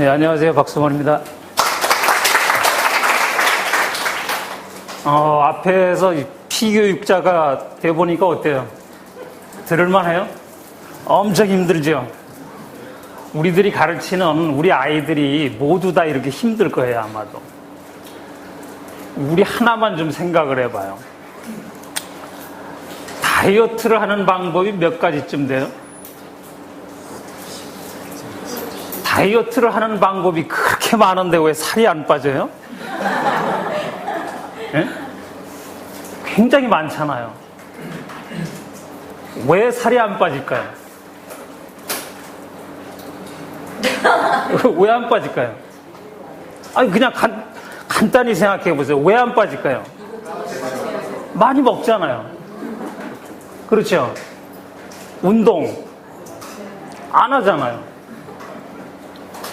네, 안녕하세요. 박수원입니다. 앞에서 피교육자가 돼보니까 어때요? 들을만해요? 엄청 힘들죠? 우리들이 가르치는 우리 아이들이 모두 다 이렇게 힘들 거예요, 아마도. 우리 하나만 좀 생각을 해봐요. 다이어트를 하는 방법이 몇 가지쯤 돼요? 다이어트를 하는 방법이 그렇게 많은데 왜 살이 안 빠져요? 네? 굉장히 많잖아요. 왜 살이 안 빠질까요? 왜 안 빠질까요? 아니 그냥 간단히 생각해 보세요. 왜 안 빠질까요? 많이 먹잖아요. 그렇죠? 운동 안 하잖아요.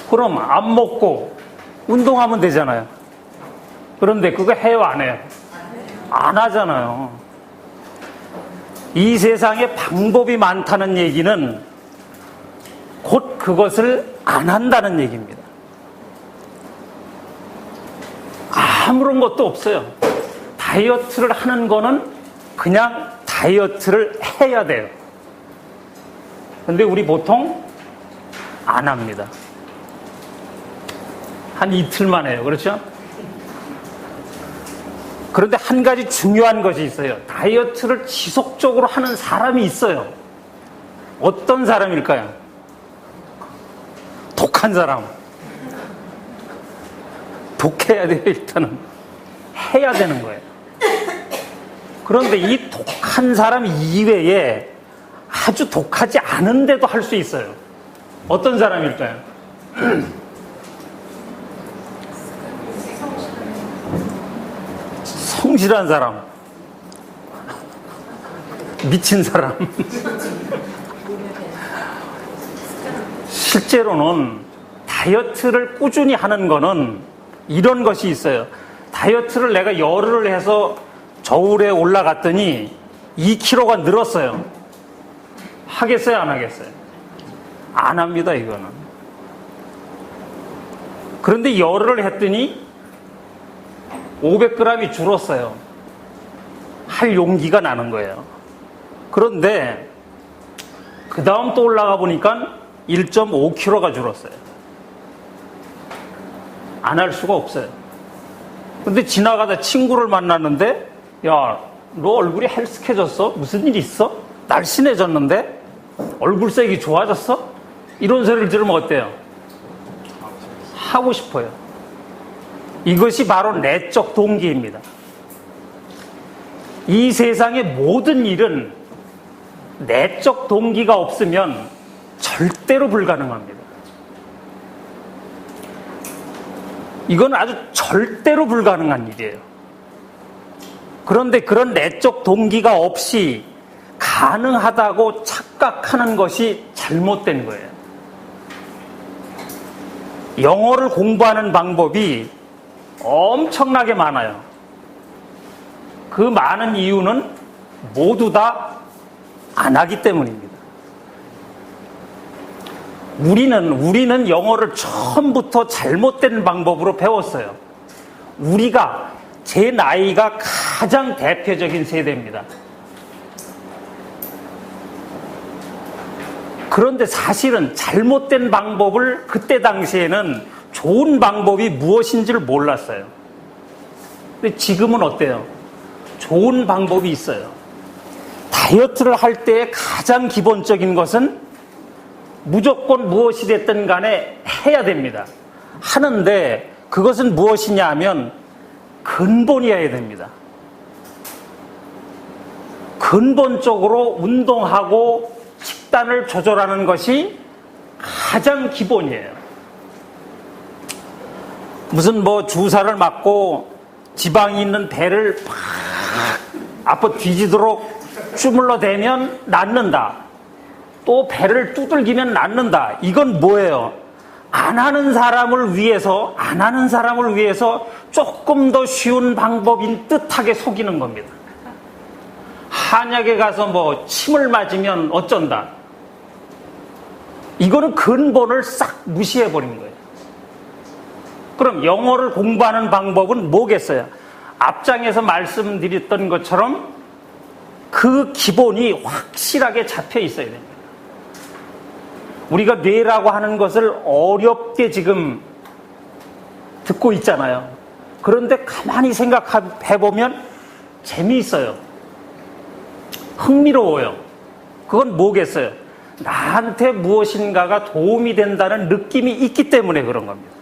그럼 안 먹고 운동하면 되잖아요. 그런데 그거 해요, 안 해요? 안 하잖아요. 이 세상에 방법이 많다는 얘기는 곧 그것을 안 한다는 얘기입니다. 아무런 것도 없어요. 다이어트를 하는 거는 그냥 다이어트를 해야 돼요. 근데 우리 보통 안 합니다. 한 이틀만 해요. 그렇죠? 그런데 한 가지 중요한 것이 있어요. 다이어트를 지속적으로 하는 사람이 있어요. 어떤 사람일까요? 독한 사람. 독해야 돼요, 일단은. 해야 되는 거예요. 그런데 이 독한 사람 이외에 아주 독하지 않은데도 할 수 있어요. 어떤 사람일까요? 성실한 사람, 미친 사람. 실제로는 다이어트를 꾸준히 하는 거는 이런 것이 있어요. 다이어트를 내가 열흘을 해서 저울에 올라갔더니 2kg가 늘었어요. 하겠어요, 안 하겠어요? 안 합니다, 이거는. 그런데 열흘을 했더니 500g이 줄었어요. 할 용기가 나는 거예요. 그런데 그 다음 또 올라가 보니까 1.5kg가 줄었어요. 안 할 수가 없어요. 근데 지나가다 친구를 만났는데, 야, 너 얼굴이 헬스케졌어? 무슨 일 있어? 날씬해졌는데? 얼굴색이 좋아졌어? 이런 소리를 들으면 어때요? 하고 싶어요. 이것이 바로 내적 동기입니다. 이 세상의 모든 일은 내적 동기가 없으면 절대로 불가능합니다. 이건 아주 절대로 불가능한 일이에요. 그런데 그런 내적 동기가 없이 가능하다고 착각하는 것이 잘못된 거예요. 영어를 공부하는 방법이 엄청나게 많아요. 그 많은 이유는 모두 다 안 하기 때문입니다. 우리는 영어를 처음부터 잘못된 방법으로 배웠어요. 우리가, 제 나이가 가장 대표적인 세대입니다. 그런데 사실은 잘못된 방법을 그때 당시에는 좋은 방법이 무엇인지를 몰랐어요. 근데 지금은 어때요? 좋은 방법이 있어요. 다이어트를 할 때 가장 기본적인 것은 무조건 무엇이 됐든 간에 해야 됩니다. 하는데 그것은 무엇이냐 하면 근본이어야 됩니다. 근본적으로 운동하고 식단을 조절하는 것이 가장 기본이에요. 무슨 주사를 맞고 지방이 있는 배를 팍 앞으로 뒤지도록 주물러 대면 낫는다. 또 배를 두들기면 낫는다. 이건 뭐예요? 안 하는 사람을 위해서 조금 더 쉬운 방법인 듯하게 속이는 겁니다. 한약에 가서 침을 맞으면 어쩐다. 이거는 근본을 싹 무시해버린 거예요. 그럼 영어를 공부하는 방법은 뭐겠어요? 앞장에서 말씀드렸던 것처럼 그 기본이 확실하게 잡혀 있어야 됩니다. 우리가 뇌라고 하는 것을 어렵게 지금 듣고 있잖아요. 그런데 가만히 생각해보면 재미있어요. 흥미로워요. 그건 뭐겠어요? 나한테 무엇인가가 도움이 된다는 느낌이 있기 때문에 그런 겁니다.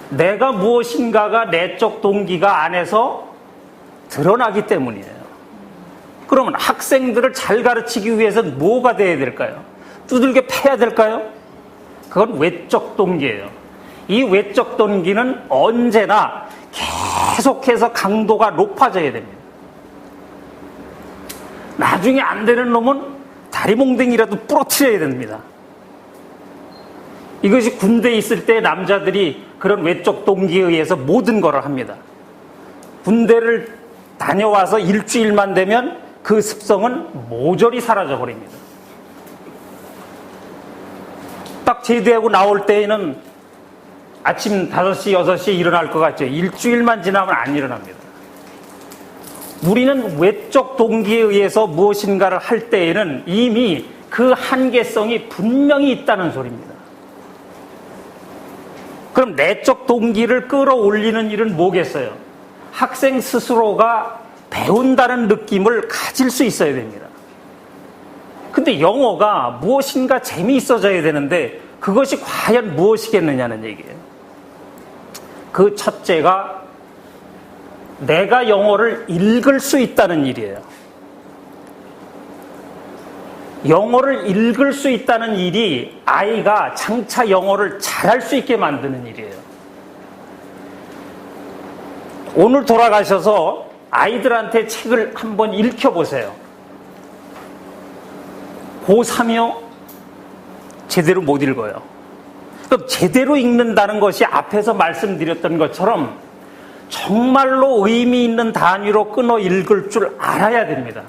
내가 무엇인가가 내적 동기가 안에서 드러나기 때문이에요. 그러면 학생들을 잘 가르치기 위해서는 뭐가 돼야 될까요? 두들겨 패야 될까요? 그건 외적 동기예요. 이 외적 동기는 언제나 계속해서 강도가 높아져야 됩니다. 나중에 안 되는 놈은 다리몽댕이라도 부러뜨려야 됩니다. 이것이 군대에 있을 때 남자들이 그런 외적 동기에 의해서 모든 걸 합니다. 군대를 다녀와서 일주일만 되면 그 습성은 모조리 사라져 버립니다. 딱 제대하고 나올 때에는 아침 5시, 6시에 일어날 것 같죠. 일주일만 지나면 안 일어납니다. 우리는 외적 동기에 의해서 무엇인가를 할 때에는 이미 그 한계성이 분명히 있다는 소리입니다. 그럼 내적 동기를 끌어올리는 일은 뭐겠어요? 학생 스스로가 배운다는 느낌을 가질 수 있어야 됩니다. 근데 영어가 무엇인가 재미있어져야 되는데 그것이 과연 무엇이겠느냐는 얘기예요. 그 첫째가 내가 영어를 읽을 수 있다는 일이에요. 영어를 읽을 수 있다는 일이 아이가 장차 영어를 잘할 수 있게 만드는 일이에요. 오늘 돌아가셔서 아이들한테 책을 한번 읽혀보세요. 고3이요? 제대로 못 읽어요. 그럼 제대로 읽는다는 것이 앞에서 말씀드렸던 것처럼 정말로 의미 있는 단위로 끊어 읽을 줄 알아야 됩니다.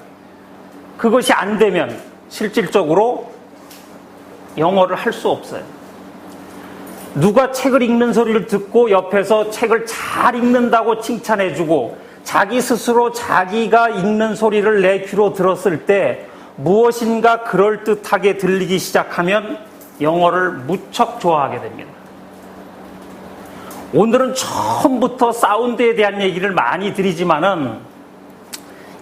그것이 안 되면 실질적으로 영어를 할 수 없어요. 누가 책을 읽는 소리를 듣고 옆에서 책을 잘 읽는다고 칭찬해주고 자기 스스로 자기가 읽는 소리를 내 귀로 들었을 때 무엇인가 그럴듯하게 들리기 시작하면 영어를 무척 좋아하게 됩니다. 오늘은 처음부터 사운드에 대한 얘기를 많이 드리지만은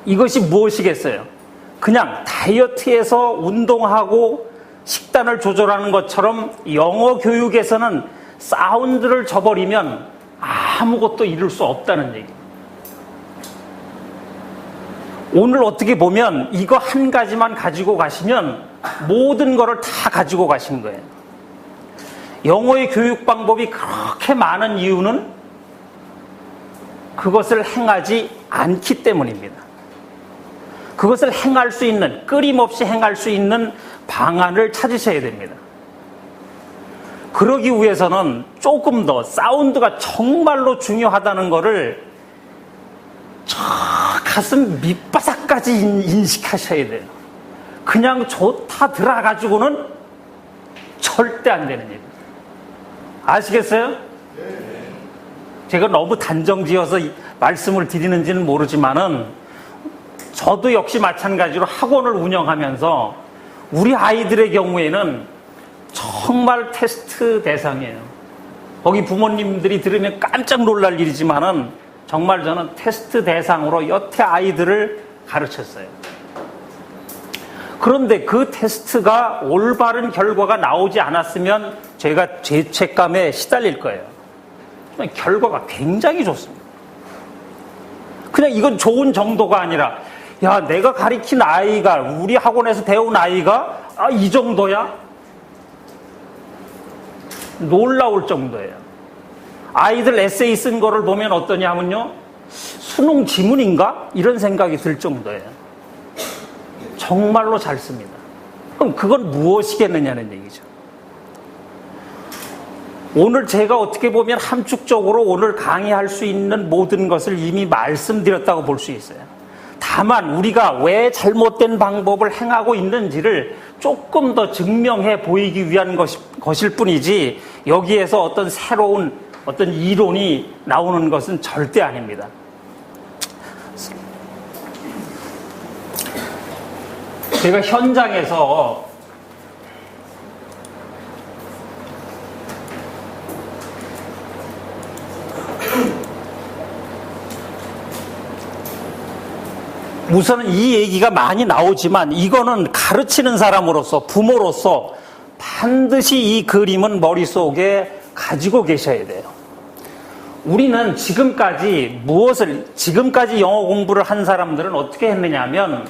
이것이 무엇이겠어요? 그냥 다이어트에서 운동하고 식단을 조절하는 것처럼 영어 교육에서는 사운드를 저버리면 아무것도 이룰 수 없다는 얘기예요. 오늘 어떻게 보면 이거 한 가지만 가지고 가시면 모든 거를 다 가지고 가신 거예요. 영어의 교육 방법이 그렇게 많은 이유는 그것을 행하지 않기 때문입니다. 그것을 행할 수 있는, 끊임없이 행할 수 있는 방안을 찾으셔야 됩니다. 그러기 위해서는 조금 더 사운드가 정말로 중요하다는 것을 저 가슴 밑바닥까지 인식하셔야 돼요. 그냥 좋다 들어가지고는 절대 안 되는 일입니다. 아시겠어요? 제가 너무 단정지어서 말씀을 드리는지는 모르지만은 저도 역시 마찬가지로 학원을 운영하면서 우리 아이들의 경우에는 정말 테스트 대상이에요. 거기 부모님들이 들으면 깜짝 놀랄 일이지만은 정말 저는 테스트 대상으로 여태 아이들을 가르쳤어요. 그런데 그 테스트가 올바른 결과가 나오지 않았으면 제가 죄책감에 시달릴 거예요. 결과가 굉장히 좋습니다. 그냥 이건 좋은 정도가 아니라 야, 내가 가르친 아이가, 우리 학원에서 배운 아이가 이 정도야? 놀라울 정도예요. 아이들 에세이 쓴 거를 보면 어떠냐 하면요, 수능 지문인가? 이런 생각이 들 정도예요. 정말로 잘 씁니다. 그럼 그건 무엇이겠느냐는 얘기죠. 오늘 제가 어떻게 보면 함축적으로 오늘 강의할 수 있는 모든 것을 이미 말씀드렸다고 볼 수 있어요. 다만 우리가 왜 잘못된 방법을 행하고 있는지를 조금 더 증명해 보이기 위한 것일 뿐이지 여기에서 어떤 새로운 어떤 이론이 나오는 것은 절대 아닙니다. 제가 현장에서 우선은 이 얘기가 많이 나오지만 이거는 가르치는 사람으로서 부모로서 반드시 이 그림은 머릿속에 가지고 계셔야 돼요. 우리는 지금까지 영어 공부를 한 사람들은 어떻게 했느냐 하면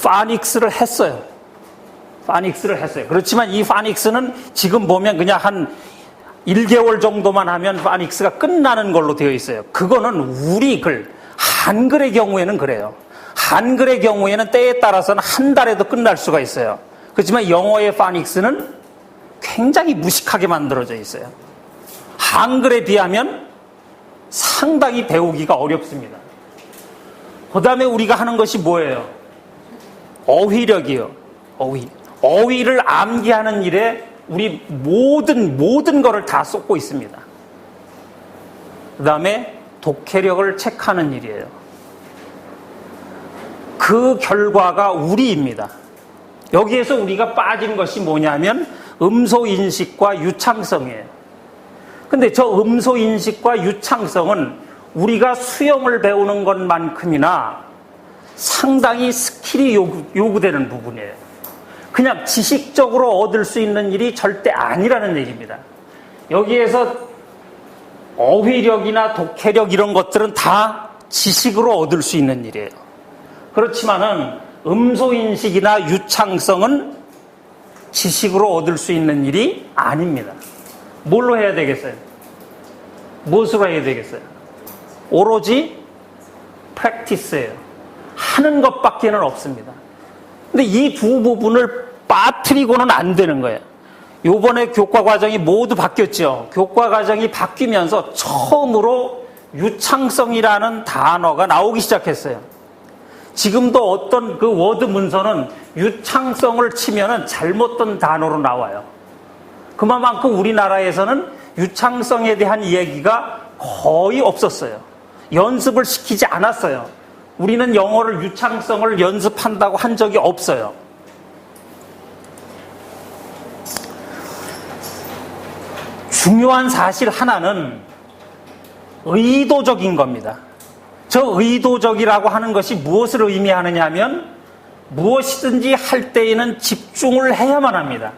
파닉스를 했어요. 그렇지만 이 파닉스는 지금 보면 그냥 한 1개월 정도만 하면 파닉스가 끝나는 걸로 되어 있어요. 그거는 우리 한글의 경우에는 그래요. 한글의 경우에는 때에 따라서는 한 달에도 끝날 수가 있어요. 그렇지만 영어의 파닉스는 굉장히 무식하게 만들어져 있어요. 한글에 비하면 상당히 배우기가 어렵습니다. 그 다음에 우리가 하는 것이 뭐예요? 어휘력이요. 어휘를 암기하는 일에 우리 모든 거를 다 쏟고 있습니다. 그 다음에 독해력을 체크하는 일이에요. 그 결과가 우리입니다. 여기에서 우리가 빠진 것이 뭐냐면 음소인식과 유창성이에요. 근데 저 음소인식과 유창성은 우리가 수영을 배우는 것만큼이나 상당히 스킬이 요구되는 부분이에요. 그냥 지식적으로 얻을 수 있는 일이 절대 아니라는 얘기입니다. 여기에서 어휘력이나 독해력 이런 것들은 다 지식으로 얻을 수 있는 일이에요. 그렇지만은 음소인식이나 유창성은 지식으로 얻을 수 있는 일이 아닙니다. 뭘로 해야 되겠어요? 무엇으로 해야 되겠어요? 오로지 프랙티스예요. 하는 것밖에는 없습니다. 근데 이 두 부분을 빠뜨리고는 안 되는 거예요. 요번에 교과 과정이 모두 바뀌었죠. 교과 과정이 바뀌면서 처음으로 유창성이라는 단어가 나오기 시작했어요. 지금도 어떤 그 워드 문서는 유창성을 치면은 잘못된 단어로 나와요. 그만큼 우리나라에서는 유창성에 대한 얘기가 거의 없었어요. 연습을 시키지 않았어요. 우리는 영어를 유창성을 연습한다고 한 적이 없어요. 중요한 사실 하나는 의도적인 겁니다. 저 의도적이라고 하는 것이 무엇을 의미하느냐 하면 무엇이든지 할 때에는 집중을 해야만 합니다.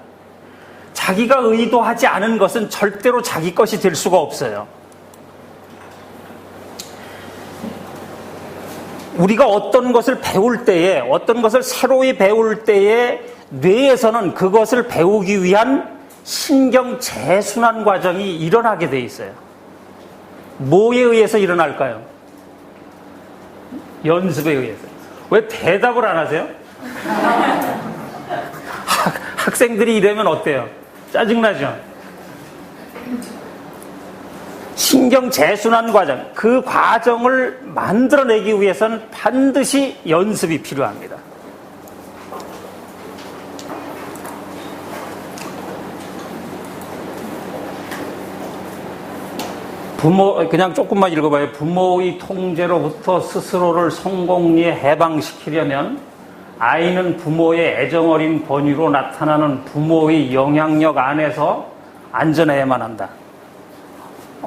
자기가 의도하지 않은 것은 절대로 자기 것이 될 수가 없어요. 우리가 어떤 것을 배울 때에, 어떤 것을 새로이 배울 때에 뇌에서는 그것을 배우기 위한 신경 재순환 과정이 일어나게 돼 있어요. 뭐에 의해서 일어날까요? 연습에 의해서. 왜 대답을 안 하세요? 학생들이 이러면 어때요? 짜증나죠? 신경 재순환 과정, 그 과정을 만들어내기 위해서는 반드시 연습이 필요합니다. 그냥 조금만 읽어봐요. 부모의 통제로부터 스스로를 성공리에 해방시키려면 아이는 부모의 애정어린 권위로 나타나는 부모의 영향력 안에서 안전해야만 한다.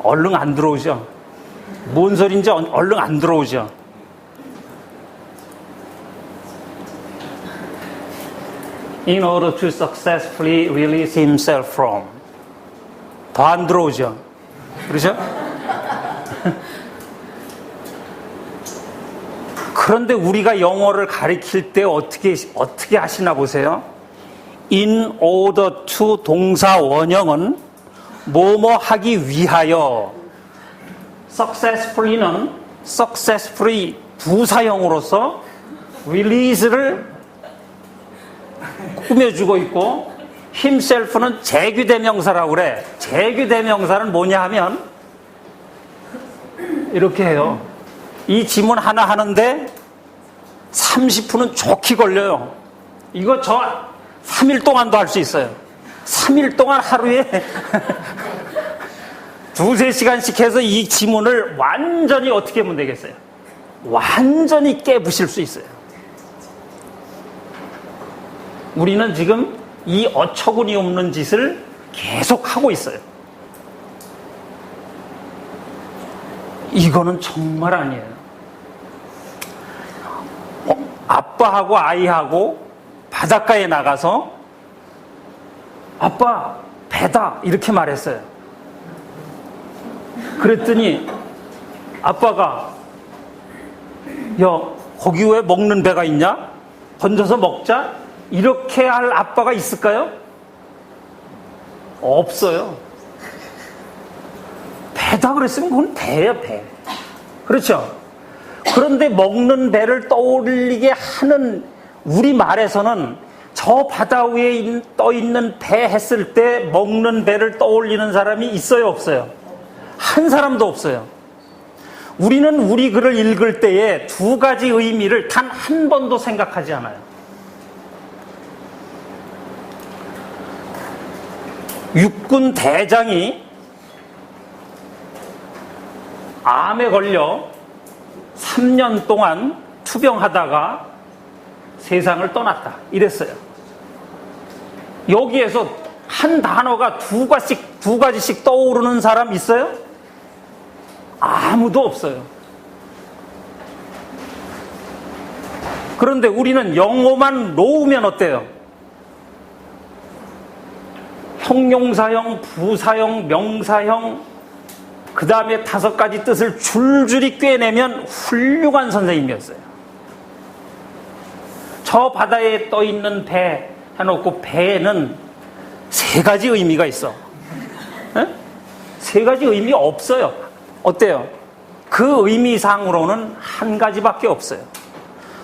얼른 안 들어오죠? 뭔 소린지 얼른 안 들어오죠? In order to successfully release himself from. 더 안 들어오죠? 그렇죠? 그런데 우리가 영어를 가리킬 때 어떻게 하시나 보세요? In order to 동사 원형은 뭐뭐 하기 위하여, successfully는 successfully 부사형으로서 release를 꾸며주고 있고, himself는 재규대명사라고 그래. 재규대명사는 뭐냐 하면 이렇게 해요. 이 지문 하나 하는데 30분은 좋게 걸려요. 이거 저 3일 동안도 할 수 있어요. 3일 동안 하루에 두세 시간씩 해서 이 지문을 완전히 어떻게 하면 되겠어요? 완전히 깨부실 수 있어요. 우리는 지금 이 어처구니 없는 짓을 계속 하고 있어요. 이거는 정말 아니에요. 아빠하고 아이하고 바닷가에 나가서 아빠 배다 이렇게 말했어요. 그랬더니 아빠가 야 거기 왜 먹는 배가 있냐? 던져서 먹자? 이렇게 할 아빠가 있을까요? 없어요. 배다 그랬으면 그건 배야 배. 그렇죠? 그런데 먹는 배를 떠올리게 하는 우리 말에서는 저 바다 위에 떠 있는 배 했을 때 먹는 배를 떠올리는 사람이 있어요 없어요? 한 사람도 없어요. 우리는 우리 글을 읽을 때에 두 가지 의미를 단 한 번도 생각하지 않아요. 육군 대장이 암에 걸려 3년 동안 투병하다가 세상을 떠났다 이랬어요. 여기에서 한 단어가 두 가지씩 떠오르는 사람 있어요? 아무도 없어요. 그런데 우리는 영어만 놓으면 어때요? 형용사형, 부사형, 명사형, 그 다음에 5가지 뜻을 줄줄이 꿰내면 훌륭한 선생님이었어요. 저 바다에 떠 있는 배 해놓고 배에는 3가지 의미가 있어. 에? 3가지 의미 없어요. 어때요? 그 의미상으로는 한 가지밖에 없어요.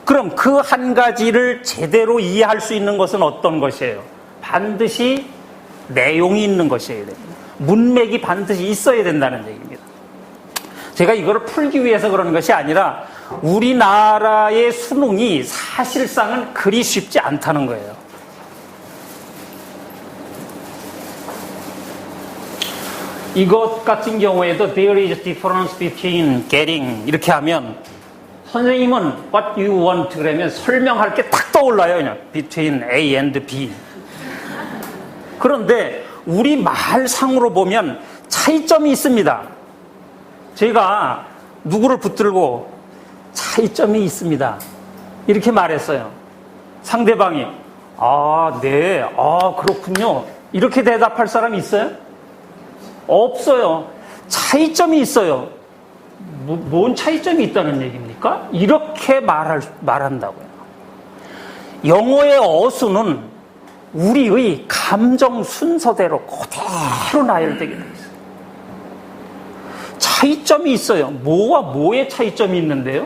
그럼 그 한 가지를 제대로 이해할 수 있는 것은 어떤 것이에요? 반드시 내용이 있는 것이어야 됩니다. 문맥이 반드시 있어야 된다는 얘기입니다. 제가 이거를 풀기 위해서 그러는 것이 아니라 우리나라의 수능이 사실상은 그리 쉽지 않다는 거예요. 이것 같은 경우에도 there is difference between getting 이렇게 하면 선생님은 what you want 그러면 설명할 게 딱 떠올라요. 그냥 between A and B. 그런데 우리 말상으로 보면 차이점이 있습니다. 제가 누구를 붙들고 차이점이 있습니다. 이렇게 말했어요. 상대방이 네, 그렇군요. 이렇게 대답할 사람이 있어요? 없어요. 차이점이 있어요. 뭔 차이점이 있다는 얘기입니까? 이렇게 말한다고요. 영어의 어수는 우리의 감정 순서대로 그대로 나열되게 되어 있어요. 차이점이 있어요. 뭐와 뭐의 차이점이 있는데요?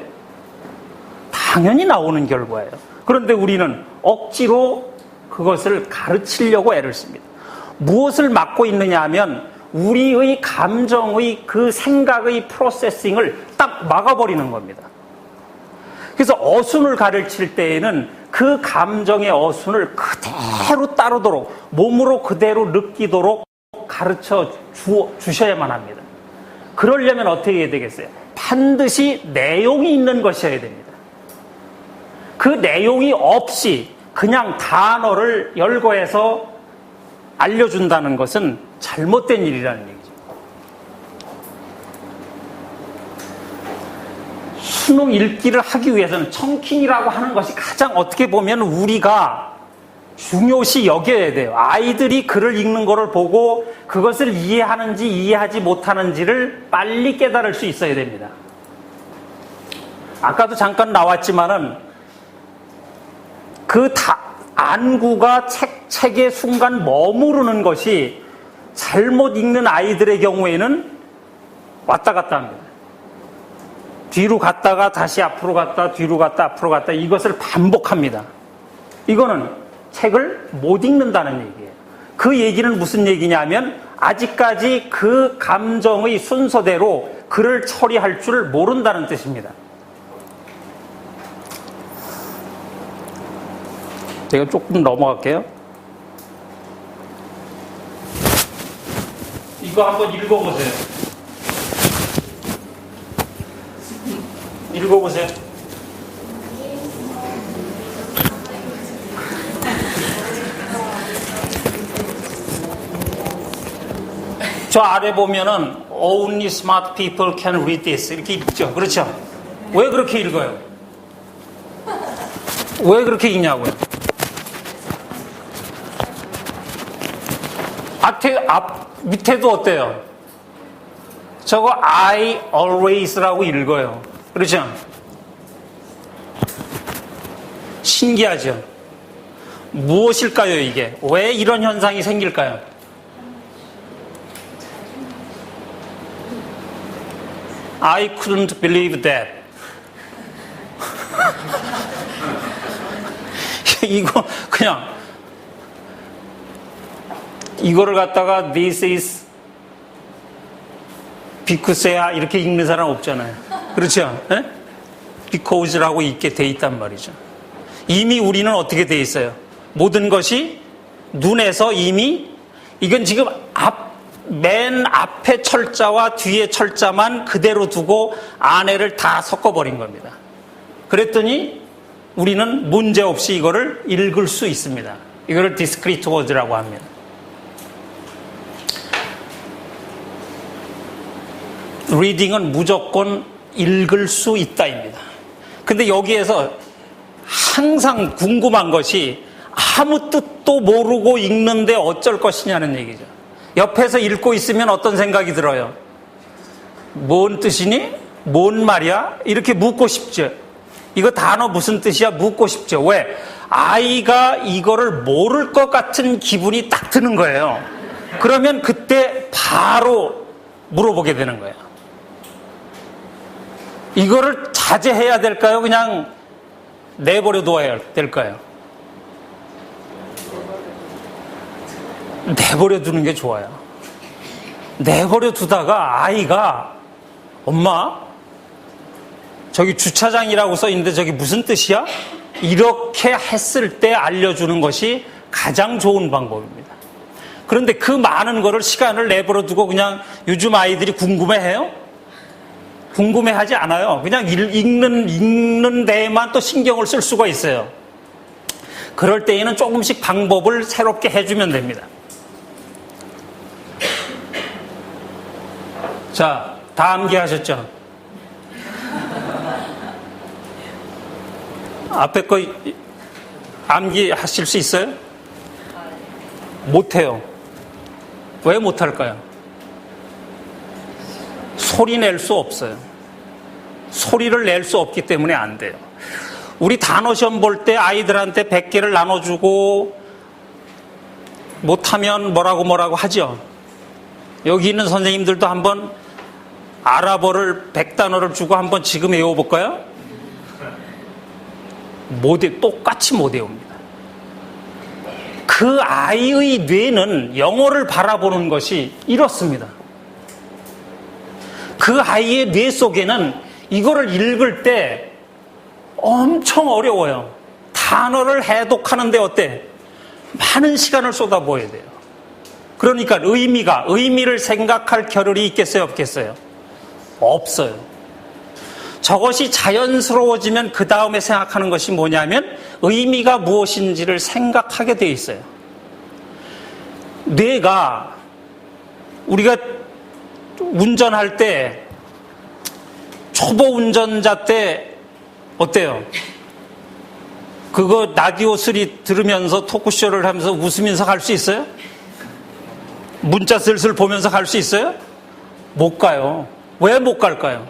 당연히 나오는 결과예요. 그런데 우리는 억지로 그것을 가르치려고 애를 씁니다. 무엇을 막고 있느냐 하면 우리의 감정의 그 생각의 프로세싱을 딱 막아버리는 겁니다. 그래서 어순을 가르칠 때에는 그 감정의 어순을 그대로 따르도록 몸으로 그대로 느끼도록 가르쳐 주셔야만 합니다. 그러려면 어떻게 해야 되겠어요? 반드시 내용이 있는 것이어야 됩니다. 그 내용이 없이 그냥 단어를 열거해서 알려준다는 것은 잘못된 일이라는 얘기죠. 수능 읽기를 하기 위해서는 청킹이라고 하는 것이 가장 어떻게 보면 우리가 중요시 여겨야 돼요. 아이들이 글을 읽는 것을 보고 그것을 이해하는지 이해하지 못하는지를 빨리 깨달을 수 있어야 됩니다. 아까도 잠깐 나왔지만은 그 안구가 책의 순간 머무르는 것이 잘못 읽는 아이들의 경우에는 왔다 갔다 합니다. 뒤로 갔다가 다시 앞으로 갔다 뒤로 갔다 앞으로 갔다 이것을 반복합니다. 이거는 책을 못 읽는다는 얘기예요. 그 얘기는 무슨 얘기냐면 아직까지 그 감정의 순서대로 글을 처리할 줄 모른다는 뜻입니다. 제가 조금 넘어갈게요. 이거 한번 읽어보세요. 읽어보세요. 저 아래 보면은 Only smart people can read this 이렇게 읽죠. 그렇죠? 왜 그렇게 읽어요? 왜 그렇게 읽냐고요? 밑에도 어때요? 저거 I always라고 읽어요. 그렇죠? 신기하죠? 무엇일까요, 이게? 왜 이런 현상이 생길까요? I couldn't believe that. 이거 그냥 이거를 갖다가 this is because야 이렇게 읽는 사람 없잖아요. 그렇죠? 네? because라고 읽게 돼 있단 말이죠. 이미 우리는 어떻게 돼 있어요? 모든 것이 눈에서 이미 이건 지금 맨 앞에 철자와 뒤에 철자만 그대로 두고 안에를 다 섞어버린 겁니다. 그랬더니 우리는 문제없이 이거를 읽을 수 있습니다. 이거를 discrete words라고 합니다. 리딩은 무조건 읽을 수 있다입니다. 근데 여기에서 항상 궁금한 것이 아무 뜻도 모르고 읽는데 어쩔 것이냐는 얘기죠. 옆에서 읽고 있으면 어떤 생각이 들어요? 뭔 뜻이니? 뭔 말이야? 이렇게 묻고 싶죠. 이거 단어 무슨 뜻이야? 묻고 싶죠. 왜? 아이가 이거를 모를 것 같은 기분이 딱 드는 거예요. 그러면 그때 바로 물어보게 되는 거예요. 이거를 자제해야 될까요? 그냥 내버려 둬야 될까요? 내버려 두는 게 좋아요. 내버려 두다가 아이가 엄마 저기 주차장이라고 써 있는데 저기 무슨 뜻이야? 이렇게 했을 때 알려주는 것이 가장 좋은 방법입니다. 그런데 그 많은 거를 시간을 내버려 두고 그냥 요즘 아이들이 궁금해해요? 궁금해하지 않아요. 그냥 읽는 데에만 또 신경을 쓸 수가 있어요. 그럴 때에는 조금씩 방법을 새롭게 해주면 됩니다. 자, 다 암기하셨죠? 앞에 거 암기하실 수 있어요? 못해요. 왜 못할까요? 소리 낼 수 없어요. 소리를 낼 수 없기 때문에 안 돼요. 우리 단어 시험 볼 때 아이들한테 100개를 나눠주고 못하면 뭐라고 하죠. 여기 있는 선생님들도 한번 아랍어를 100단어를 주고 한번 지금 외워볼까요? 똑같이 못 외웁니다. 그 아이의 뇌는 영어를 바라보는 것이 이렇습니다. 그 아이의 뇌 속에는 이거를 읽을 때 엄청 어려워요. 단어를 해독하는데 어때? 많은 시간을 쏟아부어야 돼요. 그러니까 의미를 생각할 겨를이 있겠어요? 없겠어요? 없어요. 저것이 자연스러워지면 그 다음에 생각하는 것이 뭐냐면 의미가 무엇인지를 생각하게 돼 있어요. 뇌가 우리가 운전할 때 초보 운전자 때 어때요? 그거 라디오 소리 들으면서 토크쇼를 하면서 웃으면서 갈 수 있어요? 문자 슬슬 보면서 갈 수 있어요? 못 가요. 왜 못 갈까요?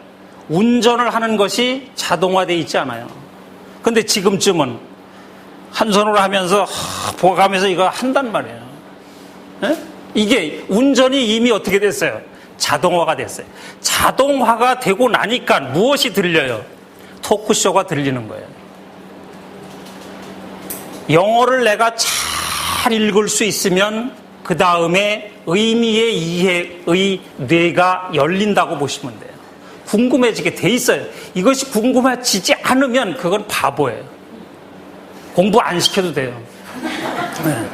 운전을 하는 것이 자동화되어 있지 않아요. 근데 지금쯤은 한 손으로 하면서 보가면서 이거 한단 말이에요. 에? 이게 운전이 이미 어떻게 됐어요? 자동화가 됐어요. 자동화가 되고 나니까 무엇이 들려요? 토크쇼가 들리는 거예요. 영어를 내가 잘 읽을 수 있으면 그 다음에 의미의 이해의 뇌가 열린다고 보시면 돼요. 궁금해지게 돼 있어요. 이것이 궁금해지지 않으면 그건 바보예요. 공부 안 시켜도 돼요. 네.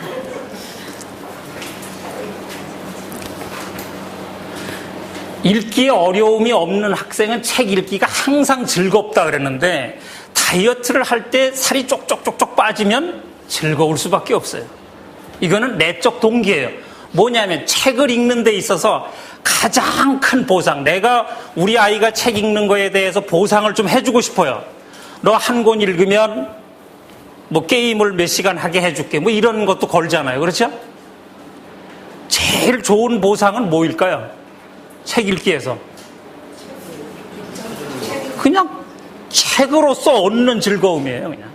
읽기에 어려움이 없는 학생은 책 읽기가 항상 즐겁다 그랬는데 다이어트를 할 때 살이 쪽쪽쪽쪽 빠지면 즐거울 수밖에 없어요. 이거는 내적 동기예요. 뭐냐면 책을 읽는 데 있어서 가장 큰 보상, 내가 우리 아이가 책 읽는 거에 대해서 보상을 좀 해주고 싶어요. 너 한 권 읽으면 뭐 게임을 몇 시간 하게 해줄게, 뭐 이런 것도 걸잖아요. 그렇죠? 제일 좋은 보상은 뭐일까요? 책 읽기에서 그냥 책으로서 얻는 즐거움이에요. 그냥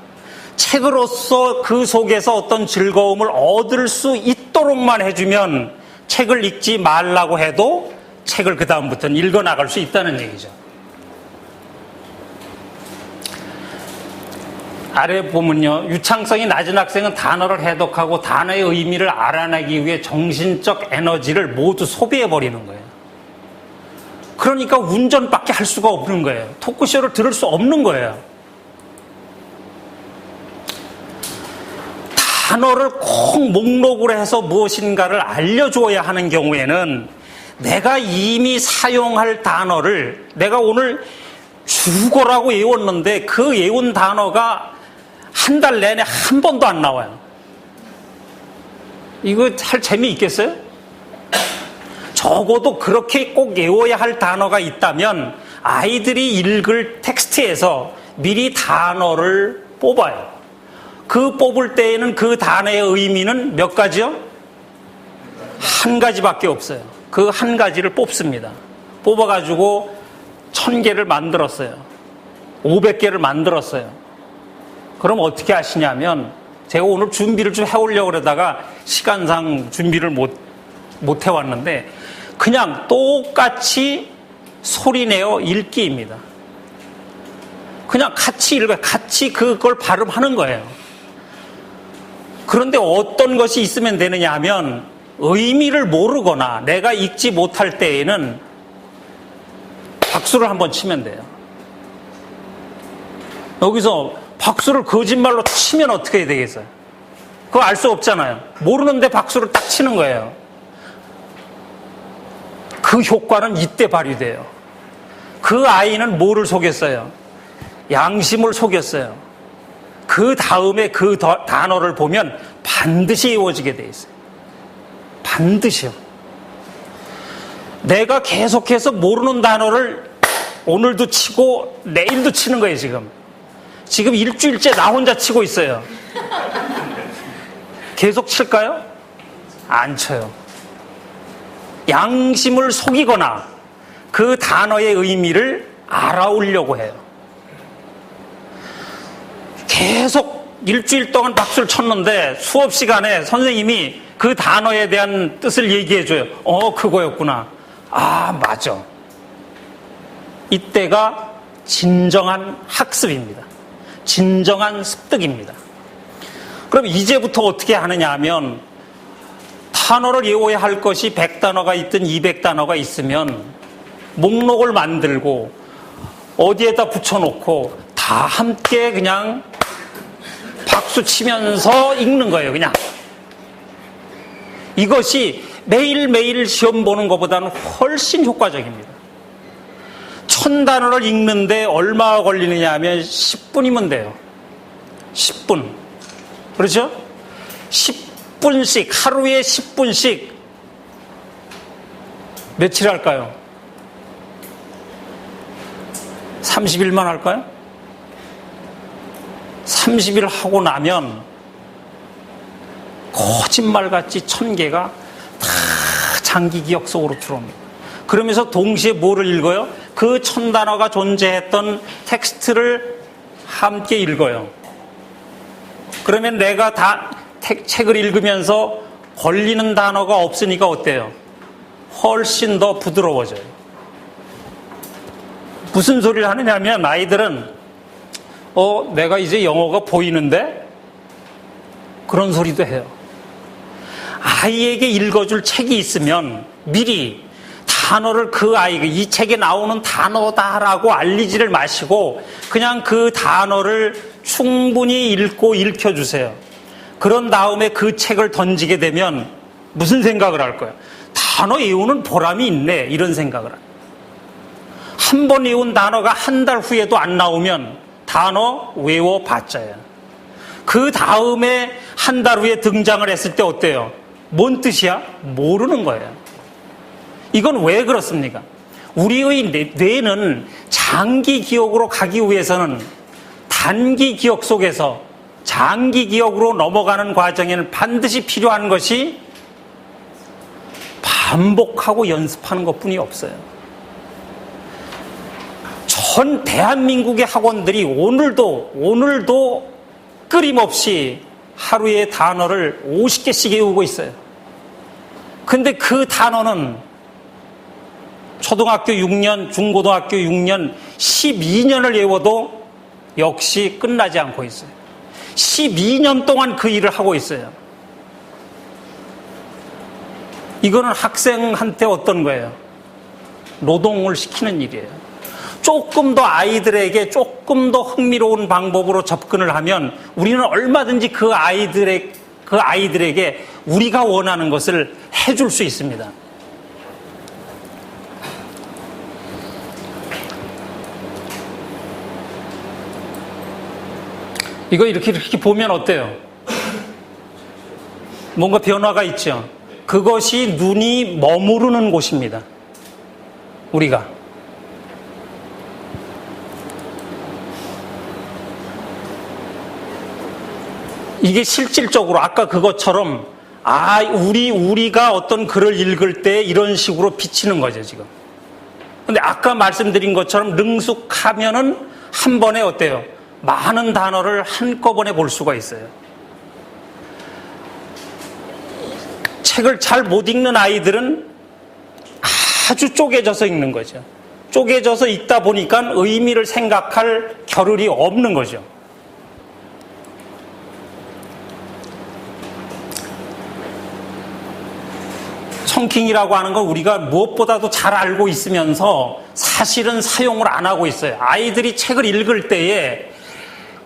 책으로서 그 속에서 어떤 즐거움을 얻을 수 있도록만 해주면 책을 읽지 말라고 해도 책을 그 다음부터는 읽어 나갈 수 있다는 얘기죠. 아래 보면요, 유창성이 낮은 학생은 단어를 해독하고 단어의 의미를 알아내기 위해 정신적 에너지를 모두 소비해버리는 거예요. 그러니까 운전밖에 할 수가 없는 거예요. 토크쇼를 들을 수 없는 거예요. 단어를 꼭 목록으로 해서 무엇인가를 알려줘야 하는 경우에는 내가 이미 사용할 단어를, 내가 오늘 죽어라고 외웠는데 그 외운 단어가 한 달 내내 한 번도 안 나와요. 이거 할 재미 있겠어요? 적어도 그렇게 꼭 외워야 할 단어가 있다면 아이들이 읽을 텍스트에서 미리 단어를 뽑아요. 그 뽑을 때에는 그 단어의 의미는 몇 가지요? 한 가지밖에 없어요. 그 한 가지를 뽑습니다. 뽑아가지고 1000개를 만들었어요. 500개를 만들었어요. 그럼 어떻게 하시냐면, 제가 오늘 준비를 좀 해오려고 그러다가 시간상 준비를 못 해왔는데 그냥 똑같이 소리내어 읽기입니다. 그냥 같이 읽어요. 같이 그걸 발음하는 거예요. 그런데 어떤 것이 있으면 되느냐 하면 의미를 모르거나 내가 읽지 못할 때에는 박수를 한번 치면 돼요. 여기서 박수를 거짓말로 치면 어떻게 해야 되겠어요? 그거 알 수 없잖아요. 모르는데 박수를 딱 치는 거예요. 그 효과는 이때 발휘돼요. 그 아이는 뭐를 속였어요? 양심을 속였어요. 그 다음에 그 단어를 보면 반드시 이루어지게 돼 있어요. 반드시요. 내가 계속해서 모르는 단어를 오늘도 치고 내일도 치는 거예요, 지금 일주일째 나 혼자 치고 있어요. 계속 칠까요? 안 쳐요. 양심을 속이거나 그 단어의 의미를 알아오려고 해요. 계속 일주일 동안 박수를 쳤는데 수업 시간에 선생님이 그 단어에 대한 뜻을 얘기해줘요. 그거였구나. 아, 맞아. 이때가 진정한 학습입니다. 진정한 습득입니다. 그럼 이제부터 어떻게 하느냐 하면 단어를 외워야 할 것이 100단어가 있든 200단어가 있으면 목록을 만들고 어디에다 붙여놓고 다 함께 그냥 박수 치면서 읽는 거예요. 그냥 이것이 매일매일 시험 보는 것보다는 훨씬 효과적입니다. 1000단어를 읽는데 얼마 걸리느냐 하면 10분이면 돼요. 10분. 그렇죠? 10분씩, 하루에 10분씩 며칠 할까요? 30일만 할까요? 30일 하고 나면 거짓말같이 1000개가 다 장기 기억 속으로 들어옵니다. 그러면서 동시에 뭐를 읽어요? 그 1000단어가 존재했던 텍스트를 함께 읽어요. 그러면 내가 책을 읽으면서 걸리는 단어가 없으니까 어때요? 훨씬 더 부드러워져요. 무슨 소리를 하느냐면 아이들은 내가 이제 영어가 보이는데? 그런 소리도 해요. 아이에게 읽어줄 책이 있으면 미리 단어를 그 아이가 이 책에 나오는 단어다라고 알리지를 마시고 그냥 그 단어를 충분히 읽고 읽혀주세요. 그런 다음에 그 책을 던지게 되면 무슨 생각을 할 거예요? 단어 외우는 보람이 있네, 이런 생각을 해요. 한 번 외운 단어가 한 달 후에도 안 나오면 단어 외워봤자예요. 그 다음에 한 달 후에 등장을 했을 때 어때요? 뭔 뜻이야? 모르는 거예요. 이건 왜 그렇습니까? 우리의 뇌는 장기 기억으로 가기 위해서는 단기 기억 속에서 장기 기억으로 넘어가는 과정에는 반드시 필요한 것이 반복하고 연습하는 것뿐이 없어요. 전 대한민국의 학원들이 오늘도 끊임없이 하루에 단어를 50개씩 외우고 있어요. 근데 그 단어는 초등학교 6년, 중고등학교 6년, 12년을 외워도 역시 끝나지 않고 있어요. 12년 동안 그 일을 하고 있어요. 이거는 학생한테 어떤 거예요? 노동을 시키는 일이에요. 조금 더 아이들에게 조금 더 흥미로운 방법으로 접근을 하면 우리는 얼마든지 그 아이들에게 우리가 원하는 것을 해줄 수 있습니다. 이거 이렇게 보면 어때요? 뭔가 변화가 있죠? 그것이 눈이 머무르는 곳입니다. 우리가. 이게 실질적으로 아까 그것처럼 우리가 어떤 글을 읽을 때 이런 식으로 비치는 거죠, 지금. 근데 아까 말씀드린 것처럼 능숙하면은 한 번에 어때요? 많은 단어를 한꺼번에 볼 수가 있어요. 책을 잘 못 읽는 아이들은 아주 쪼개져서 읽는 거죠. 쪼개져서 읽다 보니까 의미를 생각할 겨를이 없는 거죠. 청킹이라고 하는 건 우리가 무엇보다도 잘 알고 있으면서 사실은 사용을 안 하고 있어요. 아이들이 책을 읽을 때에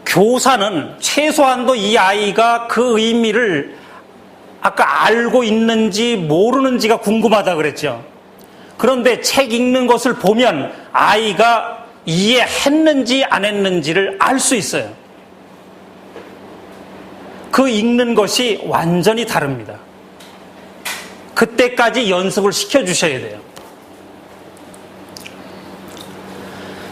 교사는 최소한도 이 아이가 그 의미를 아까 알고 있는지 모르는지가 궁금하다 그랬죠. 그런데 책 읽는 것을 보면 아이가 이해했는지 안 했는지를 알 수 있어요. 그 읽는 것이 완전히 다릅니다. 그때까지 연습을 시켜주셔야 돼요.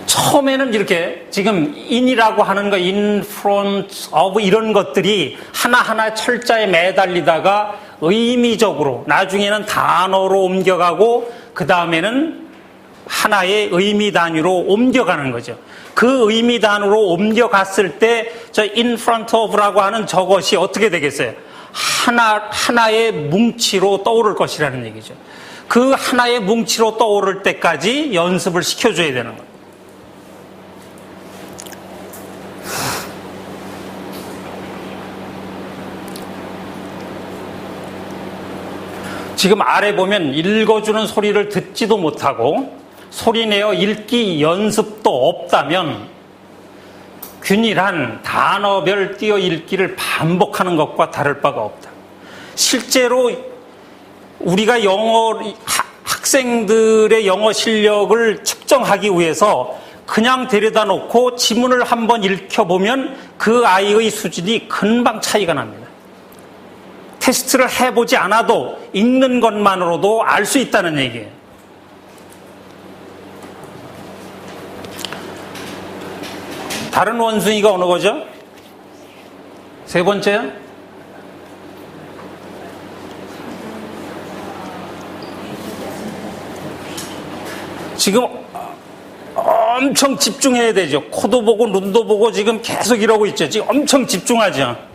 처음에는 이렇게 지금 in이라고 하는 거, in front of 이런 것들이 하나하나 철자에 매달리다가 의미적으로 나중에는 단어로 옮겨가고 그 다음에는 하나의 의미 단위로 옮겨가는 거죠. 그 의미 단위로 옮겨갔을 때 저 in front of라고 하는 저것이 어떻게 되겠어요? 하나의 뭉치로 떠오를 것이라는 얘기죠. 그 하나의 뭉치로 떠오를 때까지 연습을 시켜줘야 되는 거예요. 지금 아래 보면 읽어주는 소리를 듣지도 못하고 소리내어 읽기 연습도 없다면 균일한 단어별 띄어 읽기를 반복하는 것과 다를 바가 없다. 실제로 우리가 학생들의 영어 실력을 측정하기 위해서 그냥 데려다 놓고 지문을 한번 읽혀보면 그 아이의 수준이 금방 차이가 납니다. 테스트를 해보지 않아도 읽는 것만으로도 알 수 있다는 얘기예요. 다른 원숭이가 어느 거죠? 세 번째요? 지금 엄청 집중해야 되죠. 코도 보고 눈도 보고 지금 계속 이러고 있죠. 지금 엄청 집중하죠.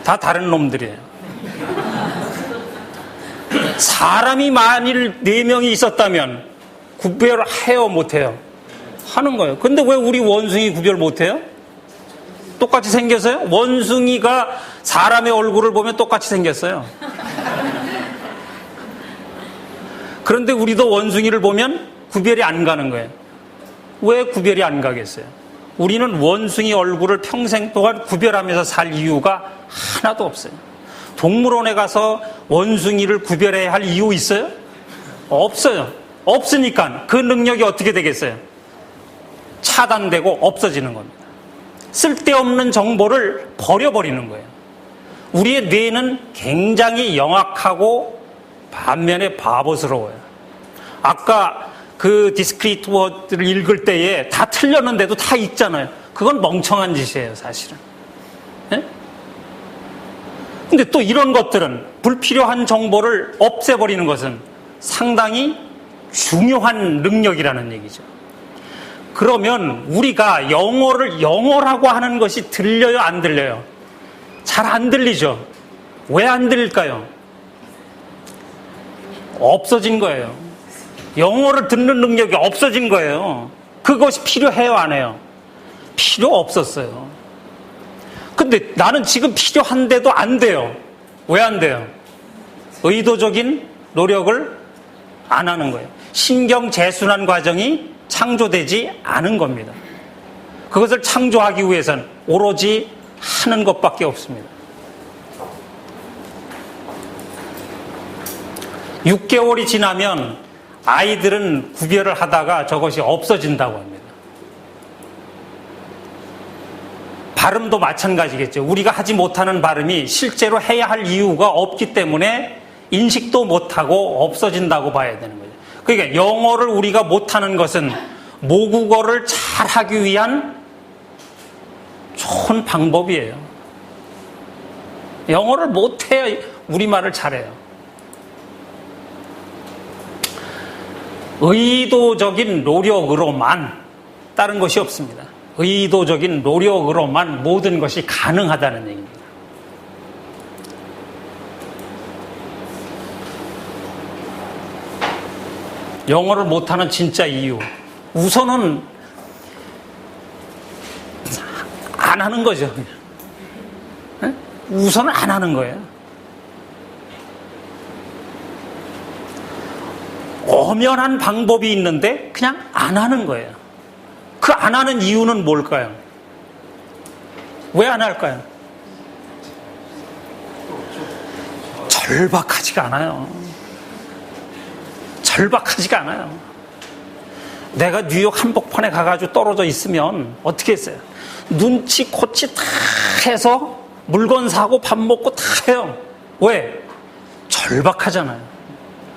다 다른 놈들이에요. 사람이 만일 4명이 있었다면 구별을 해요, 못해요? 하는 거예요. 근데 왜 우리 원숭이 구별 못해요? 똑같이 생겼어요? 원숭이가 사람의 얼굴을 보면 똑같이 생겼어요. 그런데 우리도 원숭이를 보면 구별이 안 가는 거예요. 왜 구별이 안 가겠어요? 우리는 원숭이 얼굴을 평생 동안 구별하면서 살 이유가 하나도 없어요. 동물원에 가서 원숭이를 구별해야 할 이유 있어요? 없어요. 없으니까 그 능력이 어떻게 되겠어요? 차단되고 없어지는 겁니다. 쓸데없는 정보를 버려버리는 거예요. 우리의 뇌는 굉장히 영악하고 반면에 바보스러워요. 아까 그 디스크리트 워드를 읽을 때에 다 틀렸는데도 다 읽잖아요. 그건 멍청한 짓이에요, 사실은. 네? 근데 또 이런 것들은, 불필요한 정보를 없애버리는 것은 상당히 중요한 능력이라는 얘기죠. 그러면 우리가 영어라고 하는 것이 들려요, 안 들려요? 잘 안 들리죠? 왜 안 들릴까요? 없어진 거예요. 영어를 듣는 능력이 없어진 거예요. 그것이 필요해요, 안 해요? 필요 없었어요. 근데 나는 지금 필요한데도 안 돼요. 왜 안 돼요? 의도적인 노력을 안 하는 거예요. 신경 재순환 과정이 창조되지 않은 겁니다. 그것을 창조하기 위해서는 오로지 하는 것밖에 없습니다. 6개월이 지나면 아이들은 구별을 하다가 저것이 없어진다고 합니다. 발음도 마찬가지겠죠. 우리가 하지 못하는 발음이 실제로 해야 할 이유가 없기 때문에 인식도 못하고 없어진다고 봐야 되는 거죠. 그러니까 영어를 우리가 못하는 것은 모국어를 잘하기 위한 좋은 방법이에요. 영어를 못해야 우리말을 잘해요. 의도적인 노력으로만, 다른 것이 없습니다. 의도적인 노력으로만 모든 것이 가능하다는 얘기입니다. 영어를 못하는 진짜 이유, 우선은 안 하는 거죠. 네? 우선은 안 하는 거예요. 엄연한 방법이 있는데 그냥 안 하는 거예요. 그 안 하는 이유는 뭘까요? 왜 안 할까요? 절박하지가 않아요. 절박하지가 않아요. 내가 뉴욕 한복판에 가가지고 떨어져 있으면 어떻게 했어요? 눈치 코치 다 해서 물건 사고 밥 먹고 다 해요. 왜? 절박하잖아요.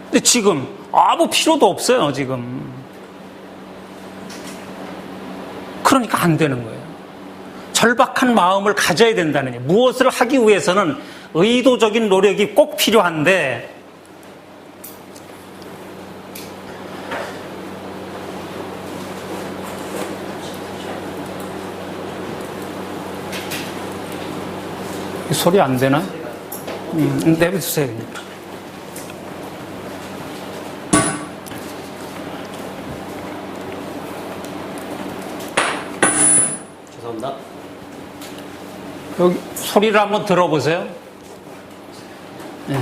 근데 지금 아무 필요도 없어요, 지금. 그러니까 안 되는 거예요. 절박한 마음을 가져야 된다는 얘기예요. 무엇을 하기 위해서는 의도적인 노력이 꼭 필요한데, 소리 안 되나? 내버려두세요, 그냥. 죄송합니다. 여기 소리를 한번 들어보세요. 네.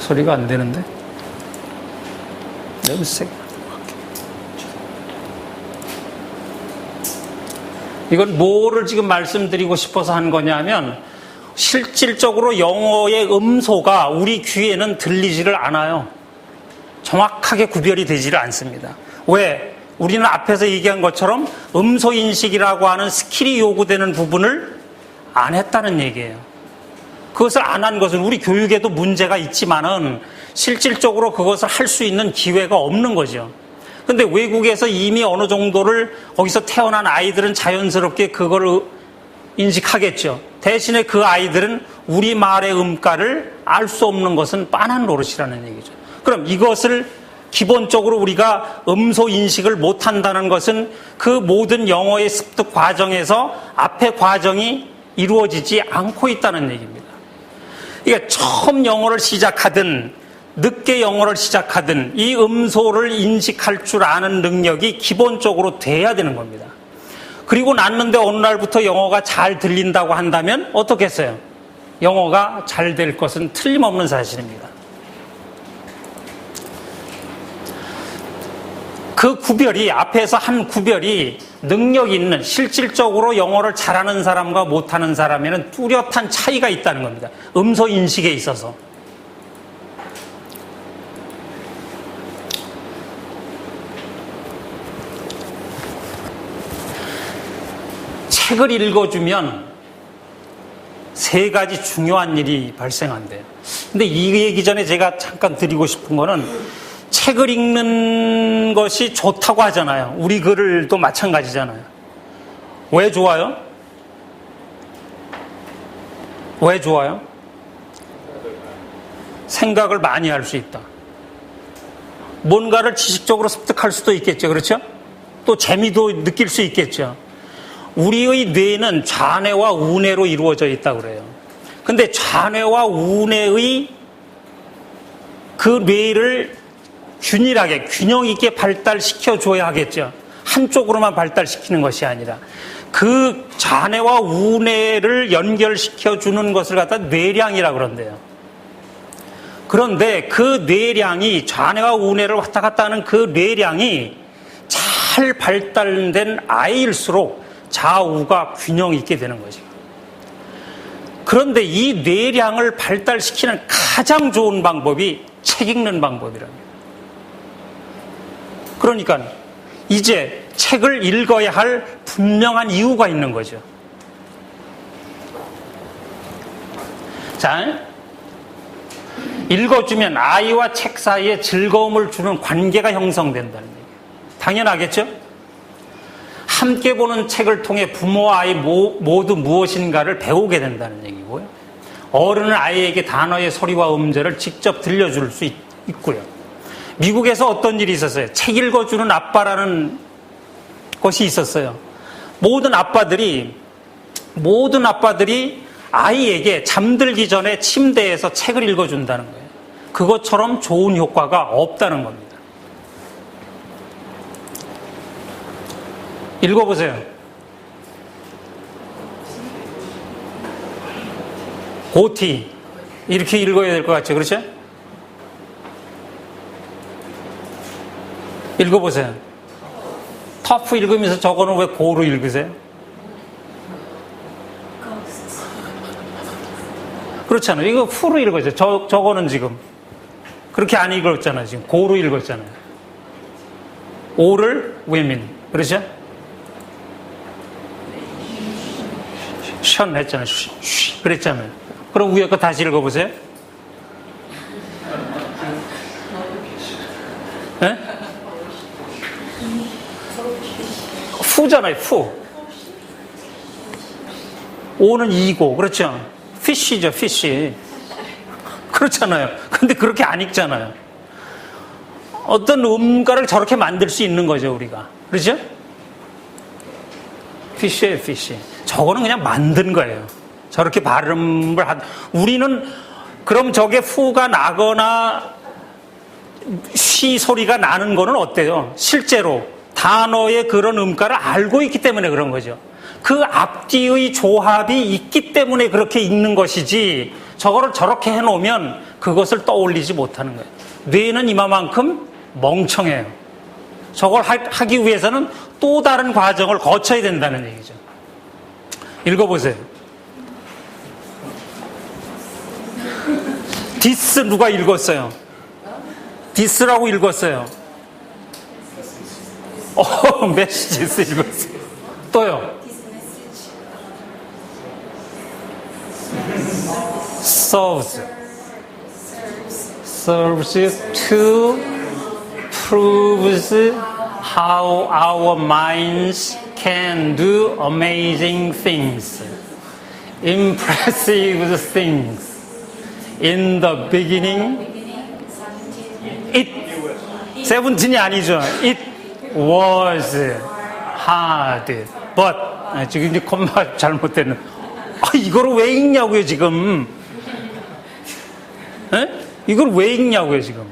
소리가 안 되는데? 내버려두세요. 이건 뭐를 지금 말씀드리고 싶어서 한 거냐면, 실질적으로 영어의 음소가 우리 귀에는 들리지를 않아요. 정확하게 구별이 되지를 않습니다. 왜? 우리는 앞에서 얘기한 것처럼 음소 인식이라고 하는 스킬이 요구되는 부분을 안 했다는 얘기예요. 그것을 안 한 것은 우리 교육에도 문제가 있지만은 실질적으로 그것을 할 수 있는 기회가 없는 거죠. 근데 외국에서 이미 어느 정도를, 거기서 태어난 아이들은 자연스럽게 그거를 인식하겠죠. 대신에 그 아이들은 우리말의 음가를 알 수 없는 것은 빤한 노릇이라는 얘기죠. 그럼 이것을 기본적으로 우리가 음소 인식을 못한다는 것은 그 모든 영어의 습득 과정에서 앞의 과정이 이루어지지 않고 있다는 얘기입니다. 그러니까 처음 영어를 시작하든 늦게 영어를 시작하든 이 음소를 인식할 줄 아는 능력이 기본적으로 돼야 되는 겁니다. 그리고 났는데 어느 날부터 영어가 잘 들린다고 한다면 어떻겠어요? 영어가 잘 될 것은 틀림없는 사실입니다. 그 구별이, 앞에서 한 구별이 능력 있는, 실질적으로 영어를 잘하는 사람과 못하는 사람에는 뚜렷한 차이가 있다는 겁니다. 음소 인식에 있어서. 책을 읽어주면 세 가지 중요한 일이 발생한대요. 근데 이 얘기 전에 제가 잠깐 드리고 싶은 거는 책을 읽는 것이 좋다고 하잖아요. 우리 글도 마찬가지잖아요. 왜 좋아요? 왜 좋아요? 생각을 많이 할 수 있다. 뭔가를 지식적으로 습득할 수도 있겠죠. 그렇죠? 또 재미도 느낄 수 있겠죠. 우리의 뇌는 좌뇌와 우뇌로 이루어져 있다고 그래요. 근데 좌뇌와 우뇌의 그 뇌를 균일하게, 균형 있게 발달시켜 줘야 하겠죠. 한쪽으로만 발달시키는 것이 아니라 그 좌뇌와 우뇌를 연결시켜 주는 것을 갖다 뇌량이라고 그런대요. 그런데 그 뇌량이, 좌뇌와 우뇌를 왔다 갔다 하는 그 뇌량이 잘 발달된 아이일수록 좌우가 균형 있게 되는 거죠. 그런데 이 뇌량을 발달시키는 가장 좋은 방법이 책 읽는 방법이랍니다. 그러니까 이제 책을 읽어야 할 분명한 이유가 있는 거죠. 자, 읽어주면 아이와 책 사이에 즐거움을 주는 관계가 형성된다는 얘기예요. 당연하겠죠? 함께 보는 책을 통해 부모와 아이 모두 무엇인가를 배우게 된다는 얘기고요. 어른은 아이에게 단어의 소리와 음절을 직접 들려줄 수 있고요. 미국에서 어떤 일이 있었어요? 책 읽어주는 아빠라는 것이 있었어요. 모든 아빠들이 아이에게 잠들기 전에 침대에서 책을 읽어준다는 거예요. 그것처럼 좋은 효과가 없다는 겁니다. 읽어보세요. 고티 이렇게 읽어야 될 것 같죠? 그렇죠? 읽어보세요. 터프 읽으면서 저거는 왜 고로 읽으세요? 그렇잖아요. 이거 후로 읽어야죠. 저거는 지금 그렇게 안 읽었잖아요. 지금 고로 읽었잖아요. 오를 women. 그렇죠? 션 했잖아요. 쉬 그랬잖아요. 그럼 위에 거 다시 읽어보세요. 네? 후잖아요. 후. 오는 이고. 그렇죠? 피쉬죠. 피쉬. 그렇잖아요. 근데 그렇게 안 읽잖아요. 어떤 음가를 저렇게 만들 수 있는 거죠. 우리가. 그렇죠? 피쉬예요. 피쉬. 저거는 그냥 만든 거예요. 저렇게 발음을 우리는 그럼 저게 후가 나거나 쉬 소리가 나는 거는 어때요? 실제로 단어의 그런 음가를 알고 있기 때문에 그런 거죠. 그 앞뒤의 조합이 있기 때문에 그렇게 읽는 것이지 저거를 저렇게 해놓으면 그것을 떠올리지 못하는 거예요. 뇌는 이만큼 멍청해요. 저걸 하기 위해서는 또 다른 과정을 거쳐야 된다는 얘기죠. 읽어보세요. 디스 누가 읽었어요? 디스라고 읽었어요. 메시지스 읽었어요. 또요. serves to proves how our minds can do amazing things, impressive things. In the beginning, it 17이 아니죠. It was hard, but 지금 이제 콤마 잘못됐는. 이거를 왜 읽냐고요 지금. 에? 이걸 왜 읽냐고요, 지금.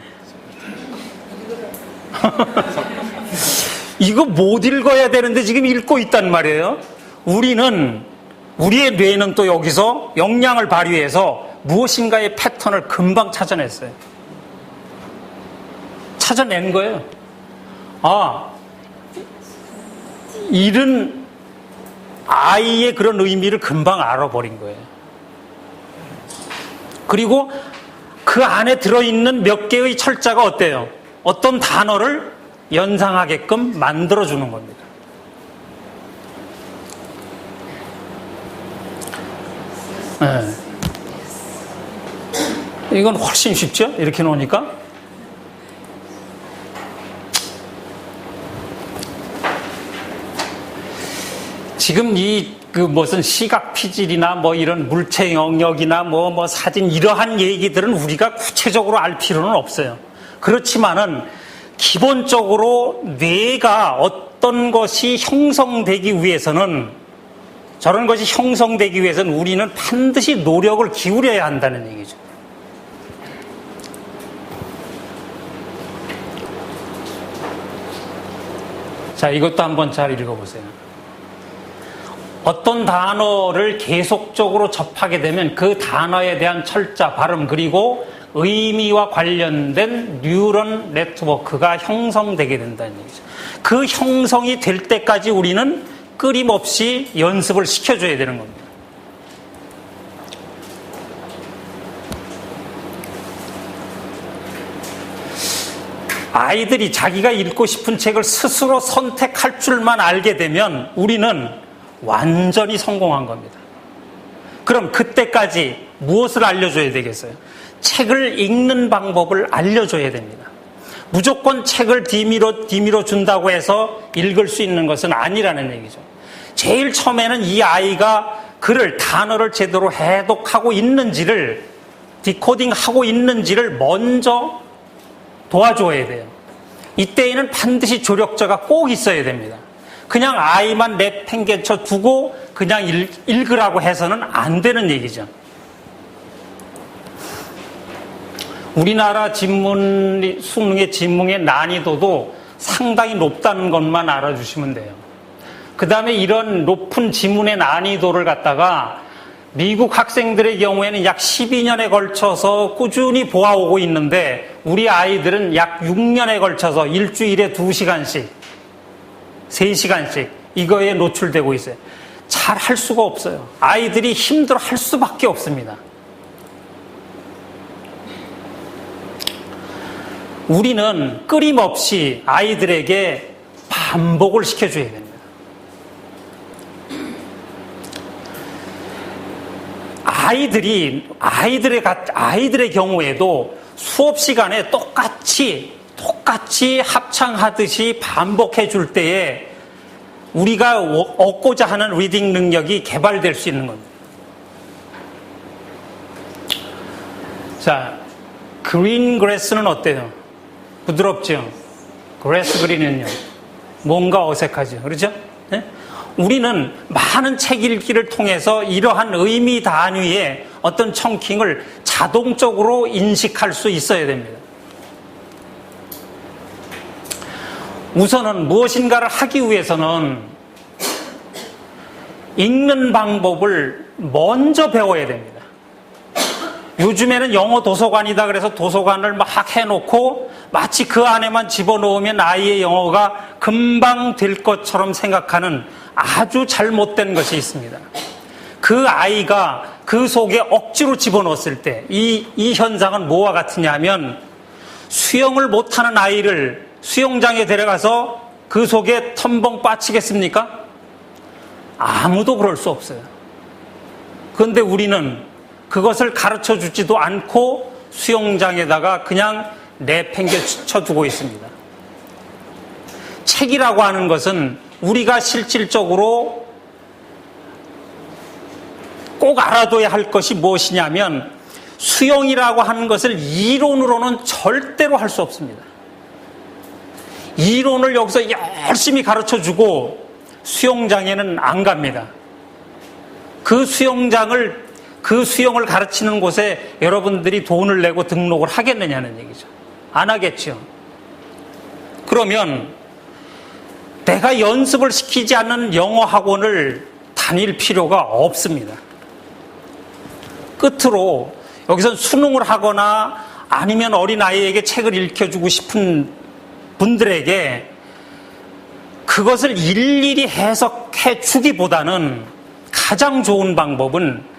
이거 못 읽어야 되는데 지금 읽고 있단 말이에요. 우리의 뇌는 또 여기서 역량을 발휘해서 무엇인가의 패턴을 금방 찾아냈어요. 찾아낸 거예요. 아, 이런 아이의 그런 의미를 금방 알아버린 거예요. 그리고 그 안에 들어있는 몇 개의 철자가 어때요? 어떤 단어를 연상하게끔 만들어주는 겁니다. 네. 이건 훨씬 쉽죠? 이렇게 놓으니까. 지금 무슨 시각 피질이나 뭐 이런 물체 영역이나 뭐 사진 이러한 얘기들은 우리가 구체적으로 알 필요는 없어요. 그렇지만은 기본적으로 뇌가 어떤 것이 형성되기 위해서는 저런 것이 형성되기 위해서는 우리는 반드시 노력을 기울여야 한다는 얘기죠. 자, 이것도 한번 잘 읽어보세요. 어떤 단어를 계속적으로 접하게 되면 그 단어에 대한 철자, 발음, 그리고 의미와 관련된 뉴런 네트워크가 형성되게 된다는 얘기죠. 그 형성이 될 때까지 우리는 끊임없이 연습을 시켜줘야 되는 겁니다. 아이들이 자기가 읽고 싶은 책을 스스로 선택할 줄만 알게 되면 우리는 완전히 성공한 겁니다. 그럼 그때까지 무엇을 알려줘야 되겠어요? 책을 읽는 방법을 알려줘야 됩니다. 무조건 책을 디미로 준다고 해서 읽을 수 있는 것은 아니라는 얘기죠. 제일 처음에는 이 아이가 단어를 제대로 해독하고 있는지를, 디코딩하고 있는지를 먼저 도와줘야 돼요. 이때에는 반드시 조력자가 꼭 있어야 됩니다. 그냥 아이만 내팽개쳐 두고 그냥 읽으라고 해서는 안 되는 얘기죠. 우리나라 수능의 지문의 난이도도 상당히 높다는 것만 알아주시면 돼요. 그 다음에 이런 높은 지문의 난이도를 갖다가 미국 학생들의 경우에는 약 12년에 걸쳐서 꾸준히 보아오고 있는데 우리 아이들은 약 6년에 걸쳐서 일주일에 2시간씩 3시간씩 이거에 노출되고 있어요. 잘 할 수가 없어요. 아이들이 힘들어 할 수밖에 없습니다. 우리는 끊임없이 아이들에게 반복을 시켜줘야 됩니다. 아이들의 경우에도 수업 시간에 똑같이 합창하듯이 반복해 줄 때에 우리가 얻고자 하는 리딩 능력이 개발될 수 있는 겁니다. 자, 그린 그래스는 어때요? 부드럽죠? 그래스 그린은요? 뭔가 어색하죠? 그렇죠? 네? 우리는 많은 책 읽기를 통해서 이러한 의미 단위의 어떤 청킹을 자동적으로 인식할 수 있어야 됩니다. 우선은 무엇인가를 하기 위해서는 읽는 방법을 먼저 배워야 됩니다. 요즘에는 영어 도서관이다 그래서 도서관을 막 해놓고 마치 그 안에만 집어넣으면 아이의 영어가 금방 될 것처럼 생각하는 아주 잘못된 것이 있습니다. 그 아이가 그 속에 억지로 집어넣었을 때 이 현상은 뭐와 같으냐 하면 수영을 못하는 아이를 수영장에 데려가서 그 속에 텀벙 빠치겠습니까? 아무도 그럴 수 없어요. 그런데 우리는 그것을 가르쳐 주지도 않고 수영장에다가 그냥 내팽개쳐 두고 있습니다. 책이라고 하는 것은 우리가 실질적으로 꼭 알아둬야 할 것이 무엇이냐면 수영이라고 하는 것을 이론으로는 절대로 할 수 없습니다. 이론을 여기서 열심히 가르쳐주고 수영장에는 안 갑니다. 그 수영장을 그 수영을 가르치는 곳에 여러분들이 돈을 내고 등록을 하겠느냐는 얘기죠. 안 하겠죠. 그러면 내가 연습을 시키지 않는 영어 학원을 다닐 필요가 없습니다. 끝으로 여기선 수능을 하거나 아니면 어린아이에게 책을 읽혀주고 싶은 분들에게 그것을 일일이 해석해 주기보다는 가장 좋은 방법은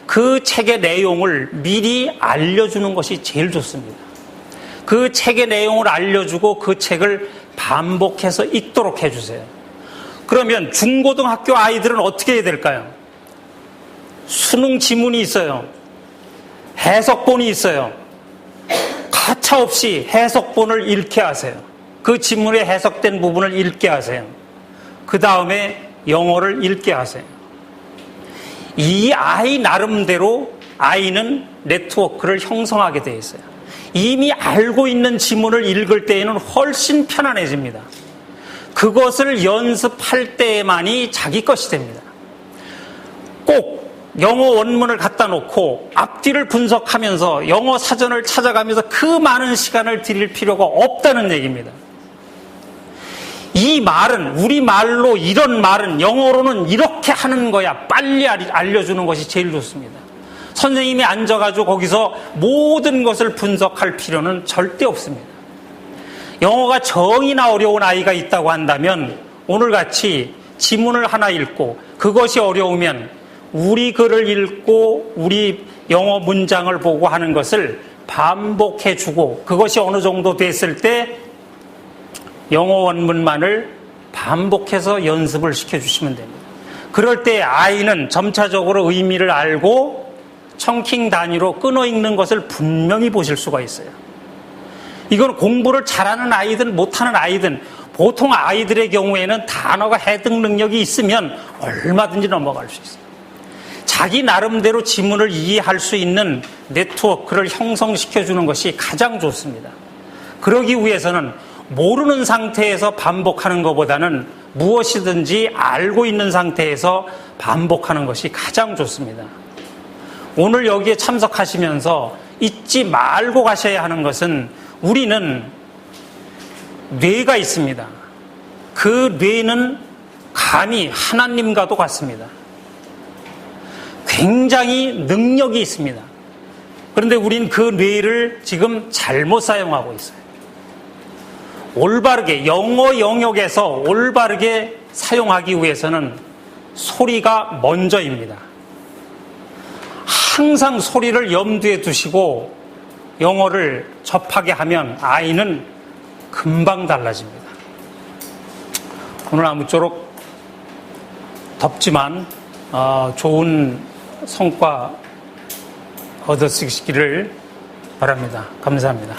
그 책의 내용을 미리 알려주는 것이 제일 좋습니다. 그 책의 내용을 알려주고 그 책을 반복해서 읽도록 해주세요. 그러면 중고등학교 아이들은 어떻게 해야 될까요? 수능 지문이 있어요. 해석본이 있어요. 가차없이 해석본을 읽게 하세요. 그 지문에 해석된 부분을 읽게 하세요. 그 다음에 영어를 읽게 하세요. 이 아이 나름대로 아이는 네트워크를 형성하게 되어 있어요. 이미 알고 있는 지문을 읽을 때에는 훨씬 편안해집니다. 그것을 연습할 때에만이 자기 것이 됩니다. 꼭 영어 원문을 갖다 놓고 앞뒤를 분석하면서 영어 사전을 찾아가면서 그 많은 시간을 들일 필요가 없다는 얘기입니다. 이 말은, 우리말로 이런 말은 영어로는 이렇게 하는 거야. 빨리 알려주는 것이 제일 좋습니다. 선생님이 앉아가지고 거기서 모든 것을 분석할 필요는 절대 없습니다. 영어가 정이나 어려운 아이가 있다고 한다면 오늘같이 지문을 하나 읽고 그것이 어려우면 우리 글을 읽고 우리 영어 문장을 보고 하는 것을 반복해주고 그것이 어느 정도 됐을 때 영어 원문만을 반복해서 연습을 시켜주시면 됩니다. 그럴 때 아이는 점차적으로 의미를 알고 청킹 단위로 끊어 읽는 것을 분명히 보실 수가 있어요. 이건 공부를 잘하는 아이든 못하는 아이든 보통 아이들의 경우에는 단어가 해석 능력이 있으면 얼마든지 넘어갈 수 있어요. 자기 나름대로 지문을 이해할 수 있는 네트워크를 형성시켜주는 것이 가장 좋습니다. 그러기 위해서는 모르는 상태에서 반복하는 것보다는 무엇이든지 알고 있는 상태에서 반복하는 것이 가장 좋습니다. 오늘 여기에 참석하시면서 잊지 말고 가셔야 하는 것은 우리는 뇌가 있습니다. 그 뇌는 감히 하나님과도 같습니다. 굉장히 능력이 있습니다. 그런데 우린 그 뇌를 지금 잘못 사용하고 있어요. 올바르게, 영어 영역에서 올바르게 사용하기 위해서는 소리가 먼저입니다. 항상 소리를 염두에 두시고 영어를 접하게 하면 아이는 금방 달라집니다. 오늘 아무쪼록 덥지만 좋은 성과 얻으시기를 바랍니다. 감사합니다.